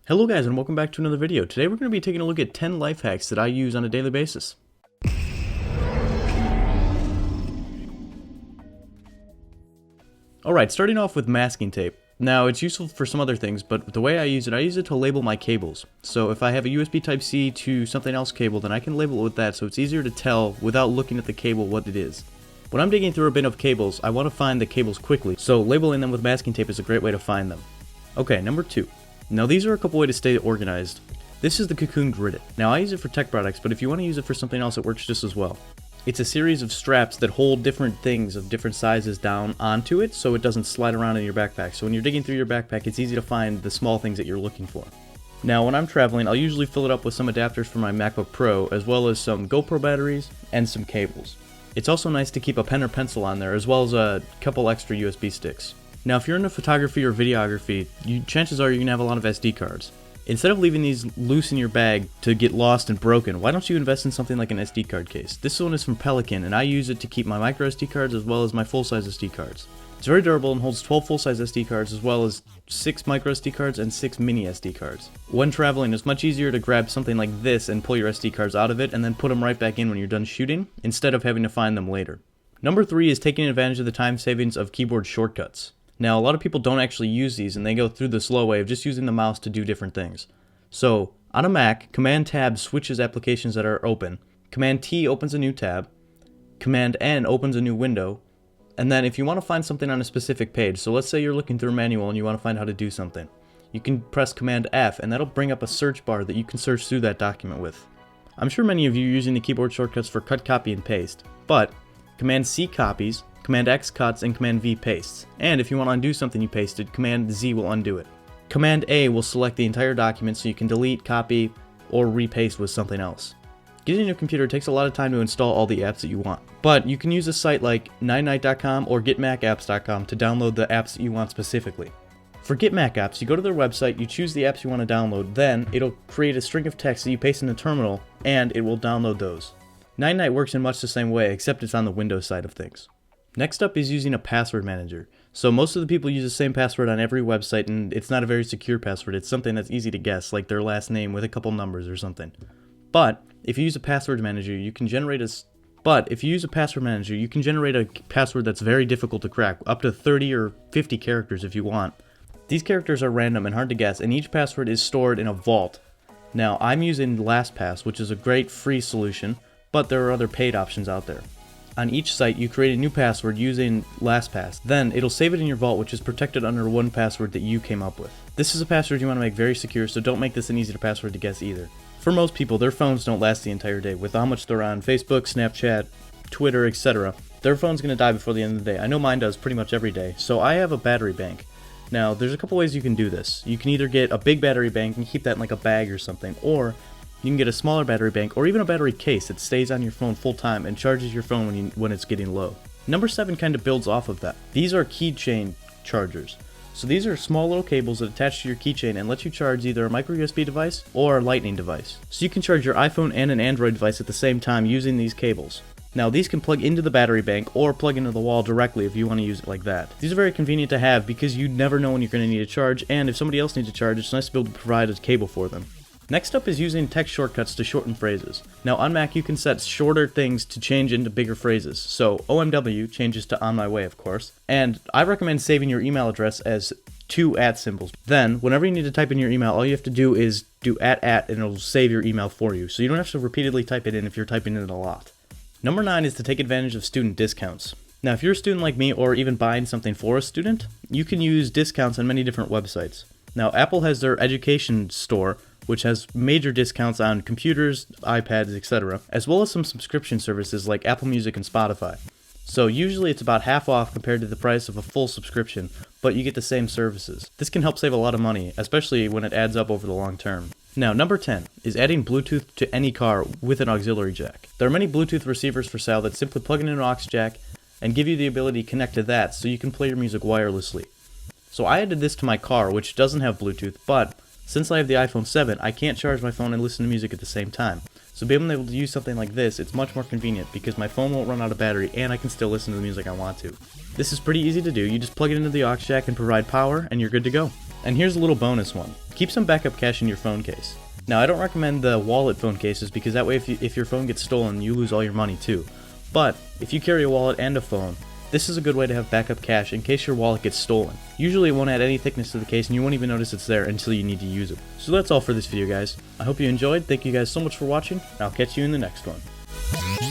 Hello guys, and welcome back to another video. Today we're going to be taking a look at 10 life hacks that I use on a daily basis. Alright, starting off with masking tape. Now it's useful for some other things, but the way I use it to label my cables. So if I have a USB Type-C to something else cable, then I can label it with that so it's easier to tell without looking at the cable what it is. When I'm digging through a bin of cables, I want to find the cables quickly, so labeling them with masking tape is a great way to find them. Okay, number 2. Now these are a couple ways to stay organized. This is the Cocoon Grid-It. Now I use it for tech products, but if you want to use it for something else, it works just as well. It's a series of straps that hold different things of different sizes down onto it so it doesn't slide around in your backpack. So when you're digging through your backpack, it's easy to find the small things that you're looking for. Now when I'm traveling, I'll usually fill it up with some adapters for my MacBook Pro, as well as some GoPro batteries and some cables. It's also nice to keep a pen or pencil on there, as well as a couple extra USB sticks. Now if you're into photography or videography, chances are you're going to have a lot of SD cards. Instead of leaving these loose in your bag to get lost and broken, why don't you invest in something like an SD card case? This one is from Pelican, and I use it to keep my micro SD cards as well as my full-size SD cards. It's very durable and holds 12 full-size SD cards as well as 6 micro SD cards and 6 mini SD cards. When traveling, it's much easier to grab something like this and pull your SD cards out of it and then put them right back in when you're done shooting, instead of having to find them later. Number 3 is taking advantage of the time savings of keyboard shortcuts. Now, a lot of people don't actually use these, and they go through the slow way of just using the mouse to do different things. So, on a Mac, Command-Tab switches applications that are open, Command-T opens a new tab, Command-N opens a new window, and then if you want to find something on a specific page, so let's say you're looking through a manual and you want to find how to do something, you can press Command-F, and that'll bring up a search bar that you can search through that document with. I'm sure many of you are using the keyboard shortcuts for cut, copy, and paste, but Command-C copies, Command-X cuts, and Command-V pastes. And if you want to undo something you pasted, Command-Z will undo it. Command-A will select the entire document so you can delete, copy, or repaste with something else. Getting a new computer takes a lot of time to install all the apps that you want, but you can use a site like nightknight.com or getmacapps.com to download the apps that you want specifically. For Get Mac Apps, you go to their website, you choose the apps you want to download, then it'll create a string of text that you paste in the terminal, and it will download those. Night Knight works in much the same way, except it's on the Windows side of things. Next up is using a password manager. So most of the people use the same password on every website, and it's not a very secure password. It's something that's easy to guess, like their last name with a couple numbers or something. But if you use a password manager, you can generate a password that's very difficult to crack, up to 30 or 50 characters if you want. These characters are random and hard to guess, and each password is stored in a vault. Now, I'm using LastPass, which is a great free solution, but there are other paid options out there. On each site, you create a new password using LastPass. Then, it'll save it in your vault, which is protected under one password that you came up with. This is a password you want to make very secure, so don't make this an easy password to guess either. For most people, their phones don't last the entire day. With how much they're on Facebook, Snapchat, Twitter, etc., their phone's going to die before the end of the day. I know mine does pretty much every day, so I have a battery bank. Now, there's a couple ways you can do this. You can either get a big battery bank and keep that in like a bag or something, or you can get a smaller battery bank or even a battery case that stays on your phone full time and charges your phone when it's getting low. Number 7 kind of builds off of that. These are keychain chargers. So these are small little cables that attach to your keychain and let you charge either a micro USB device or a lightning device. So you can charge your iPhone and an Android device at the same time using these cables. Now these can plug into the battery bank or plug into the wall directly if you want to use it like that. These are very convenient to have because you never know when you're going to need a charge, and if somebody else needs a charge, it's nice to be able to provide a cable for them. Next up is using text shortcuts to shorten phrases. Now on Mac you can set shorter things to change into bigger phrases. So OMW changes to on my way, of course. And I recommend saving your email address as 2 @ symbols. Then whenever you need to type in your email, all you have to do is do @ and it'll save your email for you. So you don't have to repeatedly type it in if you're typing it in a lot. Number 9 is to take advantage of student discounts. Now if you're a student like me or even buying something for a student, you can use discounts on many different websites. Now Apple has their education store, which has major discounts on computers, iPads, etc., as well as some subscription services like Apple Music and Spotify. So usually it's about half off compared to the price of a full subscription, but you get the same services. This can help save a lot of money, especially when it adds up over the long term. Now, number 10 is adding Bluetooth to any car with an auxiliary jack. There are many Bluetooth receivers for sale that simply plug in an aux jack and give you the ability to connect to that so you can play your music wirelessly. So I added this to my car, which doesn't have Bluetooth, but since I have the iPhone 7, I can't charge my phone and listen to music at the same time. So being able to use something like this, it's much more convenient because my phone won't run out of battery and I can still listen to the music I want to. This is pretty easy to do. You just plug it into the aux jack and provide power and you're good to go. And here's a little bonus one. Keep some backup cash in your phone case. Now, I don't recommend the wallet phone cases because that way if your phone gets stolen, you lose all your money too. But if you carry a wallet and a phone, this is a good way to have backup cash in case your wallet gets stolen. Usually it won't add any thickness to the case and you won't even notice it's there until you need to use it. So that's all for this video, guys. I hope you enjoyed. Thank you guys so much for watching, and I'll catch you in the next one.